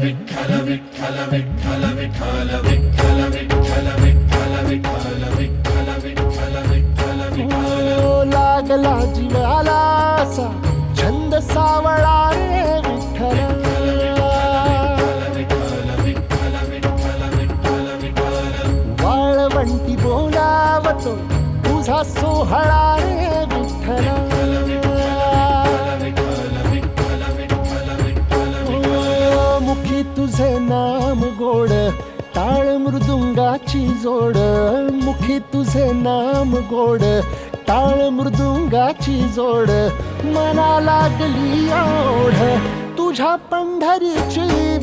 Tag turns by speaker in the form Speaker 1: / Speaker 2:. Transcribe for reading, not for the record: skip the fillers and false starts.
Speaker 1: विठ्ठल विठ्ठल विठ्ठल विठ्ठल विठ्ठल विठ्ठल विठ्ठल विठ्ठल विठ्ठल विठ्ठल विठ्ठल विठ्ठल
Speaker 2: लागला जीवाला असा छंद सावळा रे विठ्ठल वाळवंटी बोलावतो तुझा सोहळा रे विठ्ठल मुखी तुझे नाम गोड टाळ मृदुंगाची जोड मुखी तुझे नाम गोड टाळ मृदुंगाची जोड मना लागली ओढ तुझ्या पंढरीची